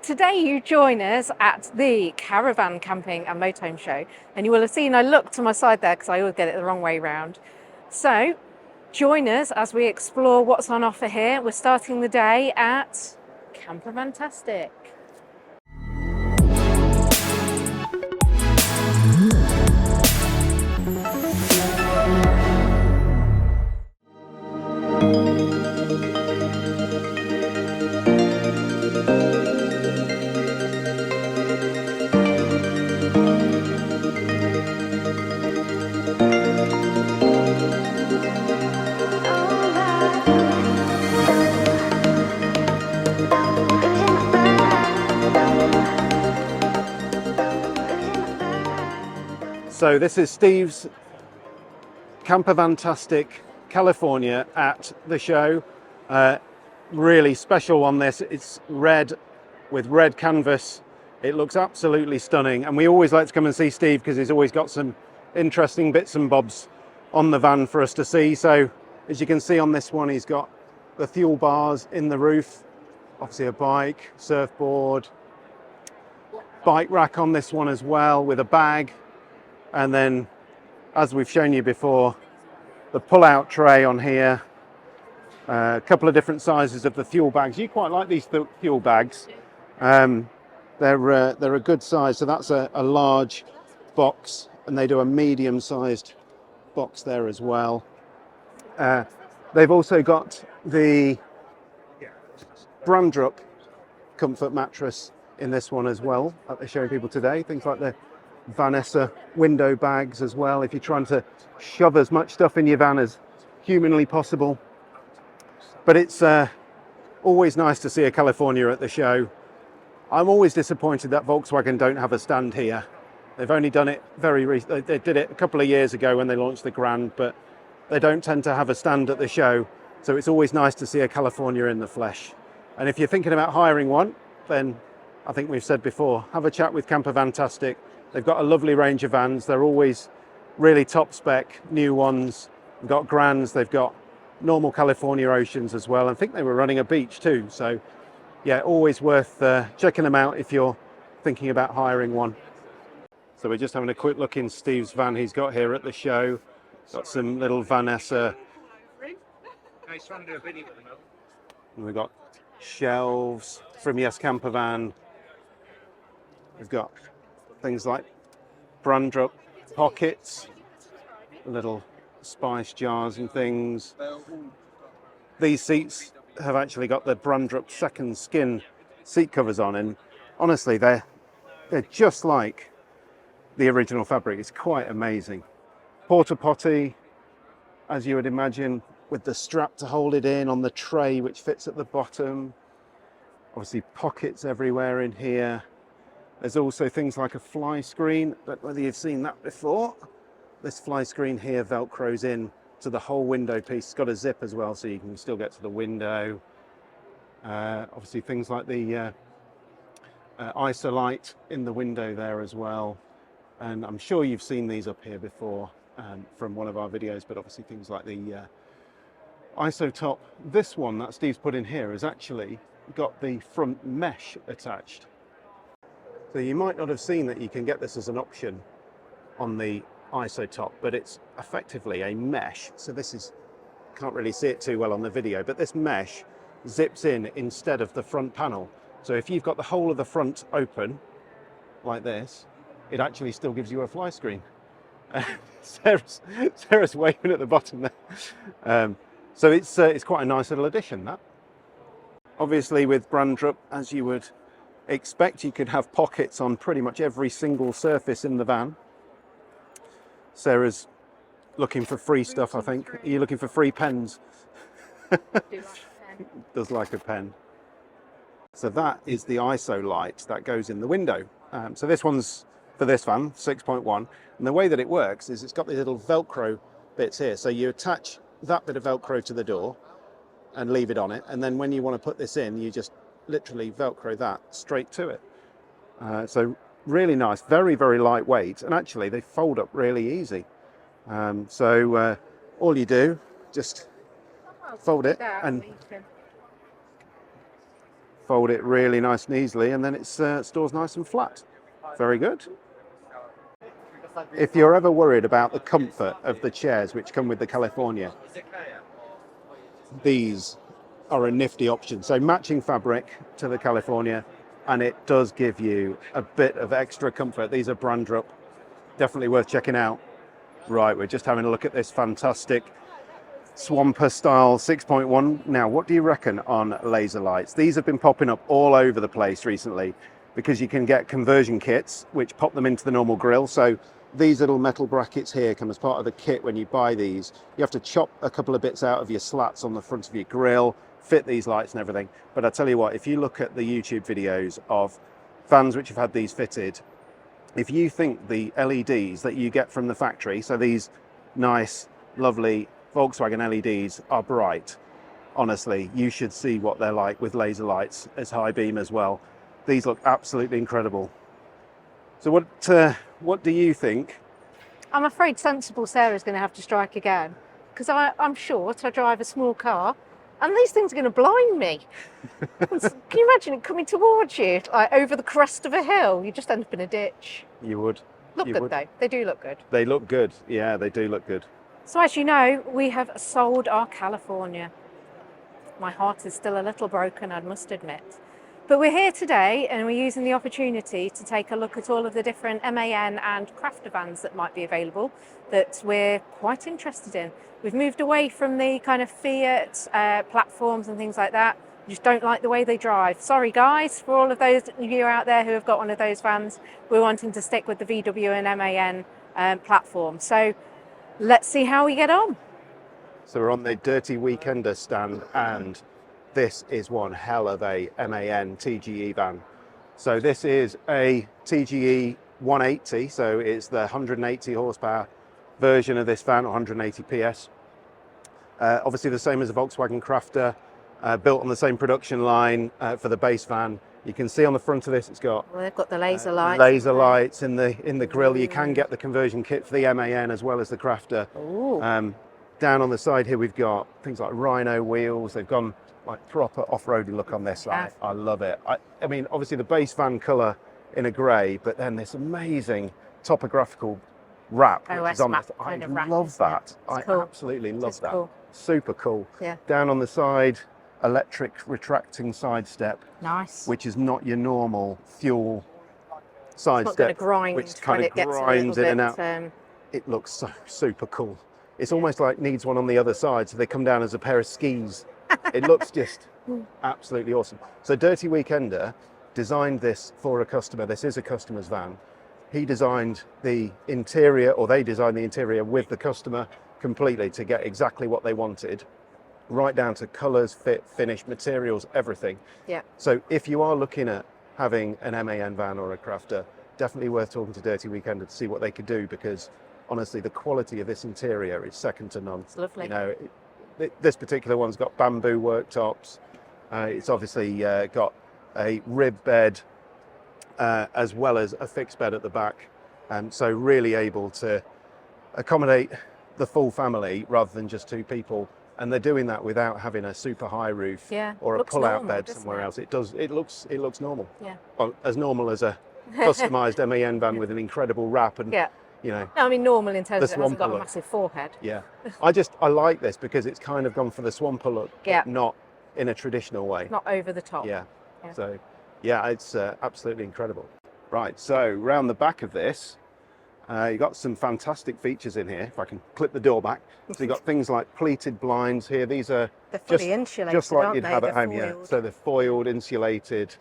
today you join us at the Caravan Camping and Motorhome Show, and you will have seen I look to my side there because I always get it the wrong way round. So join us as we explore what's on offer here. We're starting the day at Campervantastic. So this is Steve's Campervantastic California at the show. Really special on this. It's red with red canvas. It looks absolutely stunning, and we always like to come and see Steve because he's always got some interesting bits and bobs on the van for us to see. So as you can see on this one, he's got the fuel bars in the roof, obviously a bike, surfboard, bike rack on this one as well with a bag. And then, as we've shown you before, the pull-out tray on here, a couple of different sizes of the fuel bags. You quite like these fuel bags. They're a good size, so that's a large box, and they do a medium-sized box there as well. They've also got the Brandrup comfort mattress in this one as well that they're showing people today. Things like the Vanessa window bags as well, if you're trying to shove as much stuff in your van as humanly possible. But it's always nice to see a California at the show. I'm always disappointed that Volkswagen don't have a stand here. They've only done it very recently. They did it a couple of years ago when they launched the Grand, but they don't tend to have a stand at the show. So it's always nice to see a California in the flesh. And if you're thinking about hiring one, then I think we've said before, have a chat with Campervantastic. They've got a lovely range of vans. They're always really top spec, new ones. They've got Grands, they've got normal California Oceans as well. I think they were running a beach too. So yeah, always worth checking them out if you're thinking about hiring one. So we're just having a quick look in Steve's van he's got here at the show. Got some little Vanessa. And we've got shelves from Yes Campervan. We've got things like Brandrup pockets, little spice jars and things. These seats have actually got the Brandrup second skin seat covers on, and honestly they're just like the original fabric. It's quite amazing. Porta potty, as you would imagine, with the strap to hold it in on the tray which fits at the bottom. Obviously pockets everywhere in here. There's also things like a fly screen, but whether you've seen that before. This fly screen here velcros in to the whole window piece. It's got a zip as well, so you can still get to the window. Obviously things like the isolite in the window there as well. And I'm sure you've seen these up here before from one of our videos, but obviously things like the ISO top. This one that Steve's put in here has actually got the front mesh attached. So you might not have seen that you can get this as an option on the ISO top, but it's effectively a mesh. So this is, can't really see it too well on the video, but this mesh zips in instead of the front panel. So if you've got the whole of the front open like this, it actually still gives you a fly screen. Sarah's waving at the bottom there. So it's quite a nice little addition, that. Obviously with Brandrup, as you would expect, you could have pockets on pretty much every single surface in the van. Sarah's looking for free stuff, I think. Are you looking for free pens? Does like a pen. So that is the ISO light that goes in the window. So this one's for this van, 6.1. And the way that it works is it's got these little Velcro bits here. So you attach that bit of Velcro to the door and leave it on it. And then when you want to put this in, you just literally Velcro that straight to it. So really nice, very, very lightweight. And actually they fold up really easy. So all you do, just fold it and fold it really nice and easily, and then it stores nice and flat. Very good. If you're ever worried about the comfort of the chairs which come with the California, these are a nifty option. So matching fabric to the California, and it does give you a bit of extra comfort. These are brand up, definitely worth checking out. Right, we're just having a look at this fantastic Swamper style 6.1. Now, what do you reckon on laser lights? These have been popping up all over the place recently because you can get conversion kits which pop them into the normal grille. So these little metal brackets here come as part of the kit when you buy these. You have to chop a couple of bits out of your slats on the front of your grille, fit these lights and everything. But I tell you what, if you look at the YouTube videos of vans which have had these fitted, if you think the LEDs that you get from the factory, so these nice, lovely Volkswagen LEDs are bright, honestly, you should see what they're like with laser lights as high beam as well. These look absolutely incredible. So what do you think? I'm afraid sensible Sarah's going to have to strike again, because I'm short, I drive a small car, and these things are going to blind me. Can you imagine it coming towards you, like over the crest of a hill? You just end up in a ditch. You would. Look good though, they do look good. They look good, yeah, they do look good. So as you know, we have sold our California. My heart is still a little broken, I must admit. But we're here today and we're using the opportunity to take a look at all of the different MAN and crafter vans that might be available that we're quite interested in. We've moved away from the kind of Fiat platforms and things like that. We just don't like the way they drive. Sorry guys, for all of those of you out there who have got one of those vans, we're wanting to stick with the VW and MAN platform. So let's see how we get on. So we're on the Dirty Weekender stand, and this is one hell of a MAN TGE van. So this is a TGE 180, so it's the 180 horsepower version of this van, 180 PS. Obviously the same as a Volkswagen Crafter, built on the same production line for the base van. You can see on the front of this it's got Well, they've got the laser lights. Laser lights in the grille. You can get the conversion kit for the MAN as well as the Crafter. Down on the side here we've got things like Rhino wheels. They've gone like proper off-roady look on this. I love it. I mean, obviously the base van colour in a grey, but then this amazing topographical wrap, which is on this. I love that. I absolutely love that. Cool. Super cool. Yeah. Down on the side, electric retracting side step. Nice. Which is not your normal fuel side step, which kind of grinds in and out. It looks so super cool. It's almost like needs one on the other side, so they come down as a pair of skis. It looks just absolutely awesome. So Dirty Weekender designed this for a customer. This is a customer's van. He designed the interior, or they designed the interior with the customer completely to get exactly what they wanted, right down to colours, fit, finish, materials, everything. Yeah. So if you are looking at having an MAN van or a Crafter, definitely worth talking to Dirty Weekender to see what they could do, because honestly, the quality of this interior is second to none. It's lovely. You know, this particular one's got bamboo worktops. It's obviously got a rib bed as well as a fixed bed at the back. So really able to accommodate the full family rather than just two people. And they're doing that without having a super high roof or a pull-out bed somewhere else. It looks normal. Yeah. Well, as normal as a customised MAN van with an incredible wrap and you know. No, I mean normal in terms of it hasn't got a massive forehead. Yeah. I like this because it's kind of gone for the Swamper look, but not in a traditional way. Not over the top. Yeah. So yeah, it's absolutely incredible. Right, so round the back of this, you've got some fantastic features in here. If I can clip the door back. So you've got things like pleated blinds here. These are fully insulated, just like you'd have at home. Yeah. So they're foiled, insulated,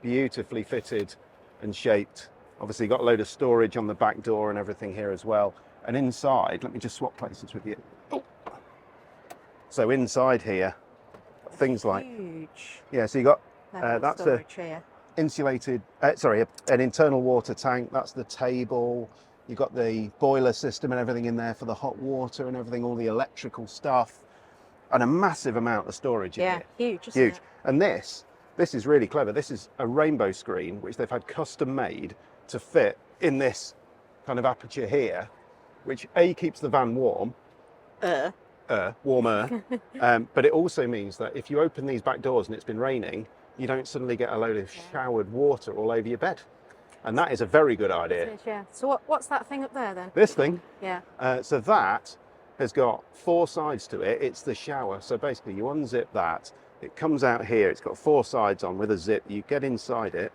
beautifully fitted and shaped. Obviously, you've got a load of storage on the back door and everything here as well. And inside, let me just swap places with you. Oh. So inside here, things like huge. Yeah. So you got that's a insulated. An internal water tank. That's the table. You've got the boiler system and everything in there for the hot water and everything, all the electrical stuff, and a massive amount of storage in here. Huge. Huge. And this is really clever. This is a rainbow screen which they've had custom made to fit in this kind of aperture here, which keeps the van warm, warmer, but it also means that if you open these back doors and it's been raining, you don't suddenly get a load of showered water all over your bed. And that is a very good idea. It is, yeah. So what's that thing up there then? This thing, Yeah. so that has got 4 sides to it. It's the shower. So basically you unzip that, it comes out here. It's got 4 sides on with a zip. You get inside it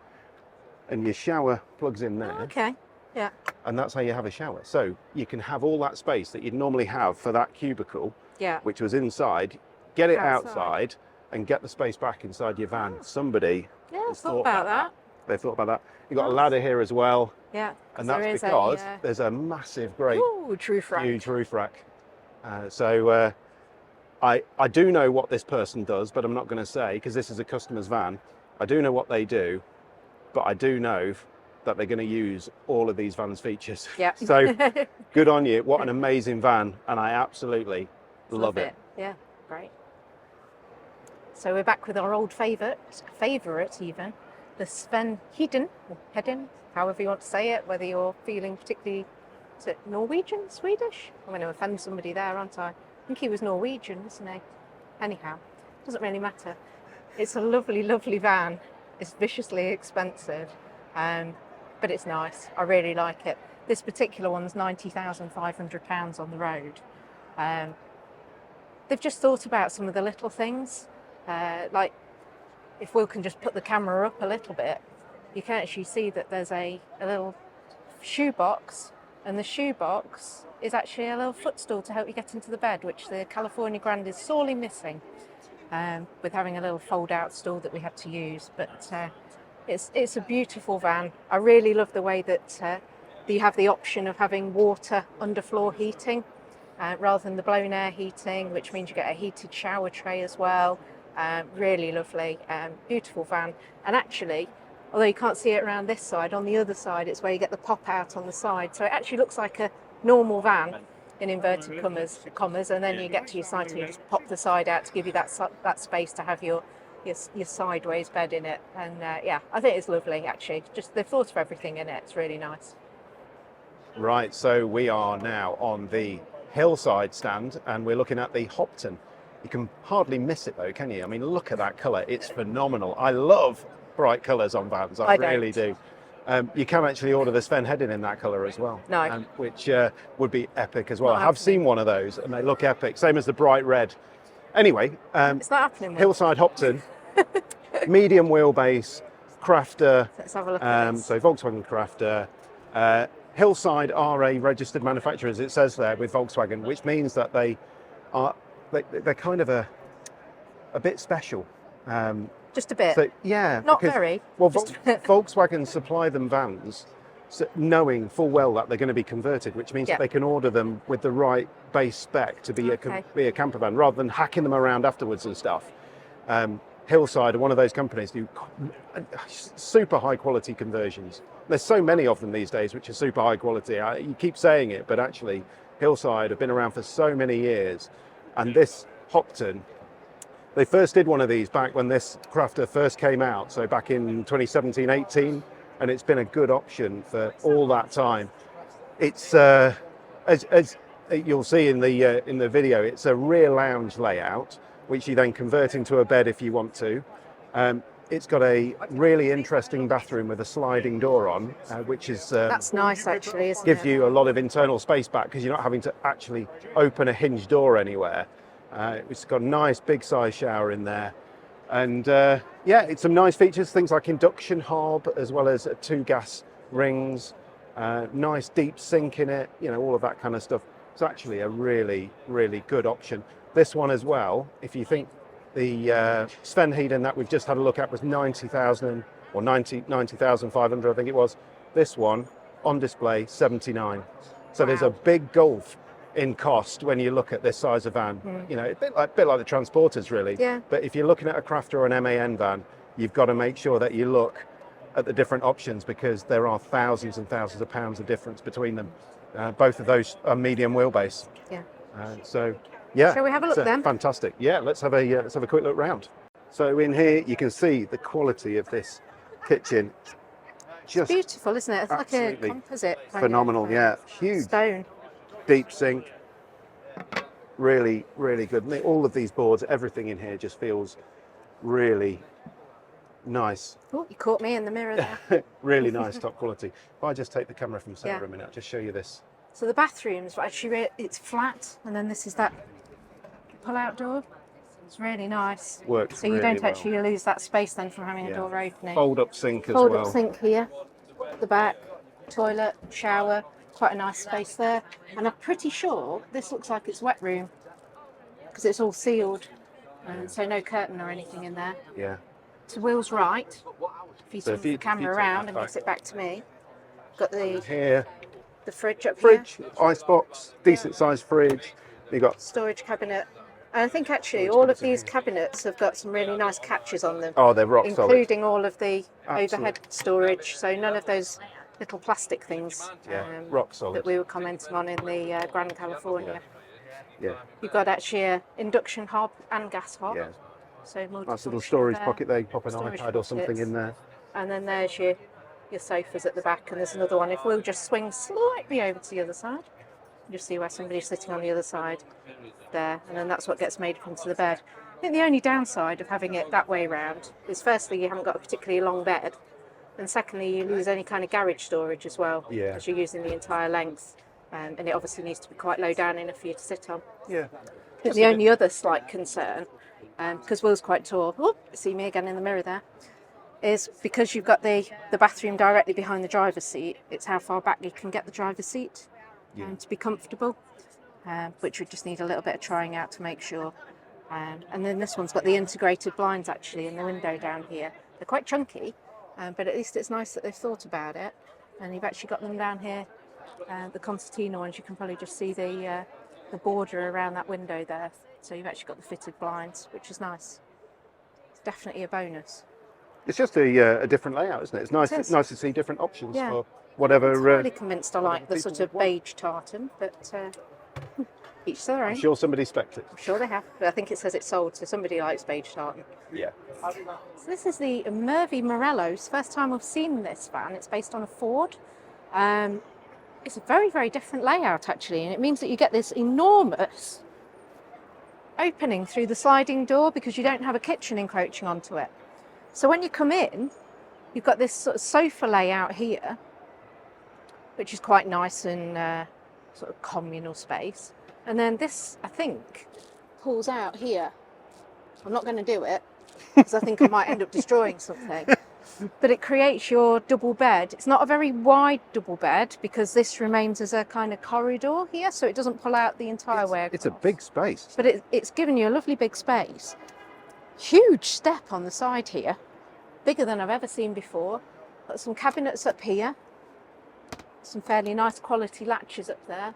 and your shower plugs in there. Oh, okay. Yeah. And that's how you have a shower. So you can have all that space that you'd normally have for that cubicle, Yeah. which was inside, get it Outside. outside and get the space back inside your van. Somebody Yeah, has thought about that. They've thought about that. You've got a Nice. ladder here as well. Yeah. And there that's is because there's a massive, great, roof rack. huge roof rack. I do know what this person does, but I'm not going to say because this is a customer's van. I do know what they do, but I do know that they're going to use all of these van's features. Yeah. So good on you. What an amazing van. And I absolutely love it. Yeah, great. So we're back with our old favourite even, the Sven Hedin, or Hedin, however you want to say it, whether you're feeling particularly, is it Norwegian, Swedish? I'm going to offend somebody there, aren't I? I think he was Norwegian, isn't he? Anyhow, doesn't really matter. It's a lovely, lovely van. It's viciously expensive, but it's nice. I really like it. This particular one's £90,500 on the road. They've just thought about some of the little things, like if Will can just put the camera up a little bit, you can actually see that there's a little shoe box, and the shoe box is actually a little footstool to help you get into the bed, which the California Grand is sorely missing, with having a little fold-out stool that we had to use. But it's a beautiful van. I really love the way that you have the option of having water underfloor heating rather than the blown air heating, which means you get a heated shower tray as well. Really lovely, beautiful van. And actually, although you can't see it around this side, on the other side it's where you get the pop out on the side. So it actually looks like a normal van in inverted commas, and then you get to your side and you just pop the side out to give you that space to have your sideways bed in it. And yeah, I think it's lovely actually. Just they've thought of everything in it. It's really nice. Right, so we are now on the Hillside stand and we're looking at the Hopton. You can hardly miss it though, can you? I mean, look at that colour. It's phenomenal. I love bright colours on vans. I really do. You can actually order the Sven Hedin in that colour as well. No. Which would be epic as well. I have seen one of those and they look epic. Same as the bright red. Anyway, it's not happening. Hillside Hopton, medium wheelbase, crafter. Let's have a look at this. So Volkswagen crafter. Hillside are a registered manufacturer, as it says there, with Volkswagen, which means that they're kind of a bit special. Just a bit. So, yeah. Not very. Well, Volkswagen supply them vans, knowing full well that they're going to be converted, which means that they can order them with the right base spec to be a camper van, rather than hacking them around afterwards and stuff. Hillside are one of those companies who do super high quality conversions. There's so many of them these days which are super high quality. You keep saying it, but actually Hillside have been around for so many years. And this Hopton, they first did one of these back when this crafter first came out, so back in 2017-18, and it's been a good option for all that time. It's as you'll see in the video, it's a rear lounge layout, which you then convert into a bed if you want to. It's got a really interesting bathroom with a sliding door on, which is that's nice actually, isn't gives it? you a lot of internal space back because you're not having to actually open a hinge door anywhere. It's got a nice big size shower in there, and yeah, it's some nice features, things like induction hob as well as 2 gas rings, nice deep sink in it, you know, all of that kind of stuff. It's actually a really, really good option. This one as well, if you think the Sven Hedin that we've just had a look at was 90,000 or 90,500, I think it was. This one on display 79. So there's a big gulf in cost when you look at this size of van. You know, a bit like the Transporters really. Yeah. But if you're looking at a crafter or an MAN van, you've got to make sure that you look at the different options because there are thousands and thousands of pounds of difference between them. Both of those are medium wheelbase. Yeah. So yeah. Shall we have a look then? Fantastic. Yeah, let's have a quick look round. So in here you can see the quality of this kitchen. Just it's beautiful, isn't it? It's like a composite. Phenomenal, yeah. Huge stone. Deep sink. Really, really good. All of these boards, everything in here just feels really Nice. Oh, you caught me in the mirror there. Really nice, top quality. If I just take the camera from Sarah Yeah. a minute, I'll just show you this. So the bathrooms, actually, it's flat, and then this is that pull-out door. It's really nice. Works So you really don't well. actually lose that space then from having a Yeah. door opening. Fold-up sink as Fold-up well. sink here, the back, toilet, shower, quite a nice space there. And I'm pretty sure this looks like it's wet room because it's all sealed, and so no curtain or anything in there. Yeah. To Will's right, if you So turn the camera around and gets it back to me, got Here, the fridge up fridge, here, ice box, decent sized fridge. You got storage cabinet. And I think actually all of these cabinets have got some really nice catches on them, they're rock solid. including all of the Absolutely. overhead storage. So none of those little plastic things Rock solid. that we were commenting on in the Grand California. Yeah. You've got actually a induction hob and gas hob. Yeah. So Nice little storage there. pocket there. You pop an Storage iPad or something pockets. in there. And then there's your sofas at the back, and there's another one. If we'll just swing slightly over to the other side, you just see where somebody's sitting on the other side there, and then that's what gets made into the bed. I think the only downside of having it that way round is firstly you haven't got a particularly long bed, and secondly you lose any kind of garage storage as well, Yeah. as you're using the entire length, and it obviously needs to be quite low down enough for you to sit on. Yeah. But the only other slight concern, because Will's quite tall, see me again in the mirror there, is because you've got the bathroom directly behind the driver's seat, it's how far back you can get the driver's seat to be comfortable, which would just need a little bit of trying out to make sure. And then this one's got the integrated blinds actually in the window down here. They're quite chunky, but at least it's nice that they've thought about it. And you've actually got them down here, the concertina ones. You can probably just see the border around that window there. So you've actually got the fitted blinds, which is nice. It's definitely a bonus. It's just a different layout, isn't it? It's nice. It is. It's nice to see different options Yeah. for whatever. I'm entirely convinced I like the people sort of would want. beige tartan, but each their own. I'm sure somebody spec'd it. I'm sure they have. But I think it says it's sold, so somebody likes beige tartan. Yeah. So this is the Mervy Morellos. First time I've seen this van. It's based on a Ford. It's a very, very different layout actually, and it means that you get this enormous opening through the sliding door because you don't have a kitchen encroaching onto it. So when you come in, you've got this sort of sofa layout here, which is quite nice and sort of communal space. And then this, I think, pulls out here. I'm not going to do it because I think I might end up destroying something. But it creates your double bed. It's not a very wide double bed because this remains as a kind of corridor here, so it doesn't pull out the entire way across. It's a big space. But it's given you a lovely big space. Huge step on the side here, bigger than I've ever seen before. Got some cabinets up here, some fairly nice quality latches up there.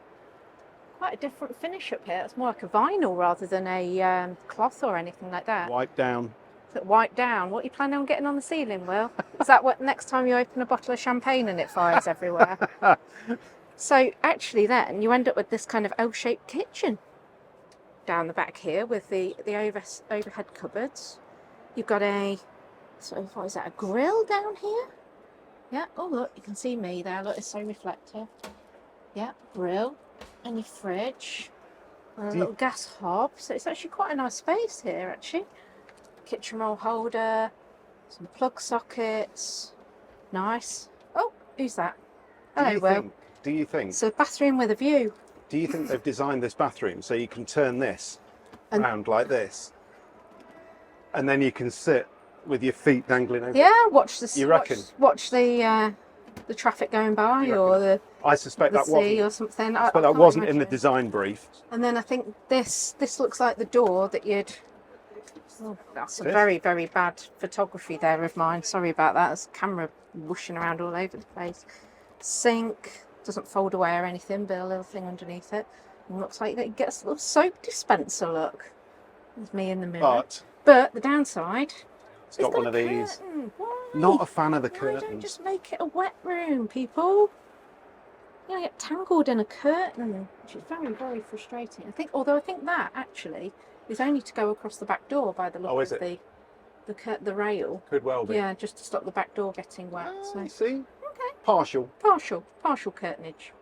Quite a different finish up here. It's more like a vinyl rather than a cloth or anything like that. Wipe down. Wipe down. What are you planning on getting on the ceiling, Will? Is that what next time you open a bottle of champagne and it fires everywhere? So actually then you end up with this kind of L-shaped kitchen down the back here with the overhead cupboards. You've got a sort of, what is that, a grill down here? Yeah, oh look, you can see me there, look, it's so reflective. Yeah, grill and your fridge and a little gas hob. So it's actually quite a nice space here actually. Kitchen roll holder, some plug sockets, nice. Oh, who's that? Hello, Will. Do you think? So bathroom with a view. Do you think they've designed this bathroom so you can turn this around like this, and then you can sit with your feet dangling over? Yeah, watch the. You reckon? Watch the traffic going by, or the I suspect the that sea wasn't. or something. But that can't wasn't in the imagine. design brief. And then I think this looks like the door that you'd. Oh, that's a This? very, very bad photography there of mine. Sorry about that. There's a camera whooshing around all over the place. Sink doesn't fold away or anything, but a little thing underneath it. And looks like it gets a little soap dispenser look. There's me in the mirror. But the downside. It's got one of these. Curtain. Why? Not a fan of the Why don't curtains. just make it a wet room, people? You get tangled in a curtain, which is very, very frustrating. Although I think that actually is only to go across the back door by the look is of it? the rail. Could well be. Yeah, just to stop the back door getting wet. I So see. Partial. partial curtainage.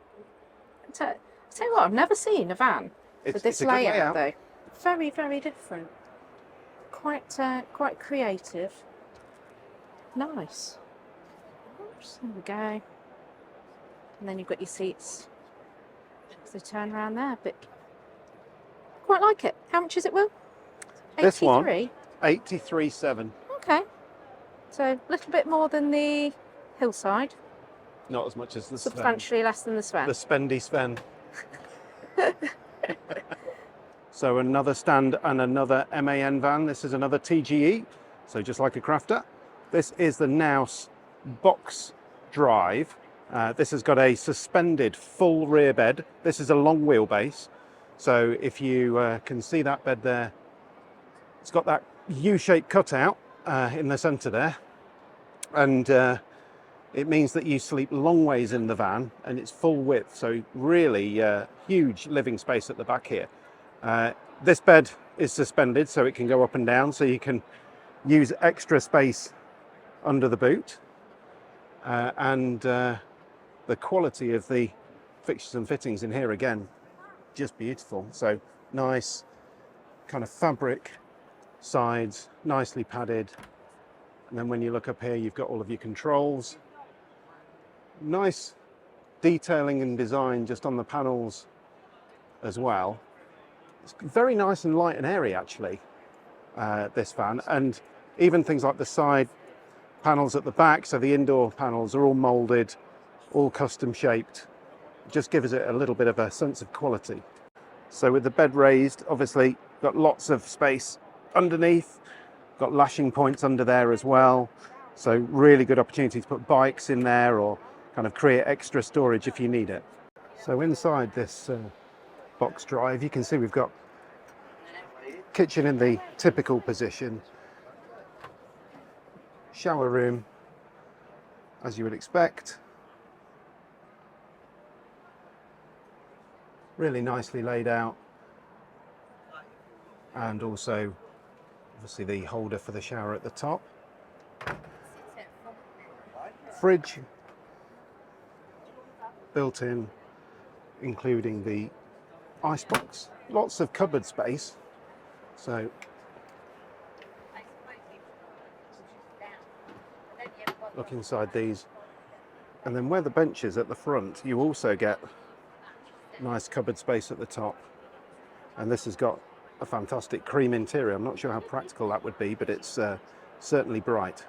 I tell you what, I've never seen a van with this it's a good layout though. Very, very different. Quite creative. Nice. Oops, there we go. And then you've got your seats. So turn around there, but quite like it. How much is it, Will? This one, 83? 83.7. Okay. So a little bit more than the Hillside. Not as much as the Substantially less than the Sven. The spendy Sven. So another stand and another MAN van. This is another TGE, so just like a Crafter. This is the Naus Boxdrive. This has got a suspended full rear bed. This is a long wheelbase. So if you can see that bed there, it's got that U-shaped cutout in the centre there. And it means that you sleep long ways in the van and it's full width. So really huge living space at the back here. This bed is suspended so it can go up and down, so you can use extra space under the boot. And the quality of the fixtures and fittings in here, again, just beautiful. So nice kind of fabric sides, nicely padded. And then when you look up here, you've got all of your controls. Nice detailing and design just on the panels as well. It's very nice and light and airy, actually, this van. And even things like the side panels at the back, so the indoor panels are all moulded, all custom shaped. Just gives it a little bit of a sense of quality. So with the bed raised, obviously got lots of space underneath, got lashing points under there as well. So really good opportunity to put bikes in there or kind of create extra storage if you need it. So inside this Boxdrive, you can see we've got kitchen in the typical position, shower room as you would expect, really nicely laid out, and also obviously the holder for the shower at the top, fridge built in, including the icebox, lots of cupboard space. So look inside these, and then where the bench is at the front, you also get nice cupboard space at the top. And this has got a fantastic cream interior. I'm not sure how practical that would be, but it's certainly bright.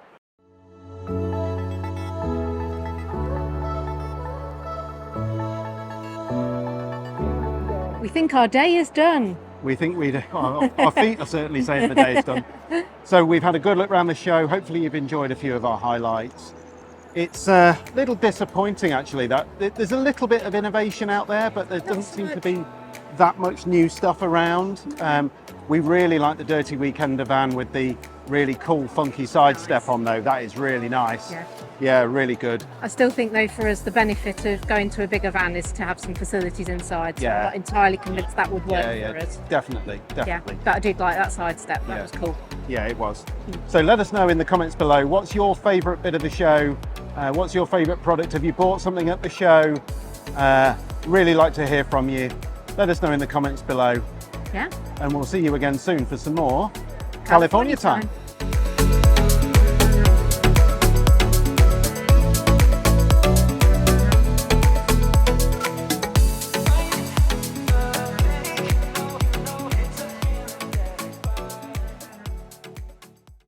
We think our day is done. We think our feet are certainly saying the day is done. So we've had a good look around the show. Hopefully you've enjoyed a few of our highlights. It's a little disappointing, actually, that there's a little bit of innovation out there, but there doesn't seem to be that much new stuff around. We really like the Dirty Weekender van with the really cool, funky side step on, though. That is really nice. Yeah, really good. I still think, though, for us, the benefit of going to a bigger van is to have some facilities inside. So I'm not entirely convinced that would work for us. Definitely. Yeah, but I did like that side step. That was cool. Yeah, it was. So let us know in the comments below, what's your favourite bit of the show? What's your favourite product? Have you bought something at the show? Really like to hear from you. Let us know in the comments below. Yeah. And we'll see you again soon for some more California time.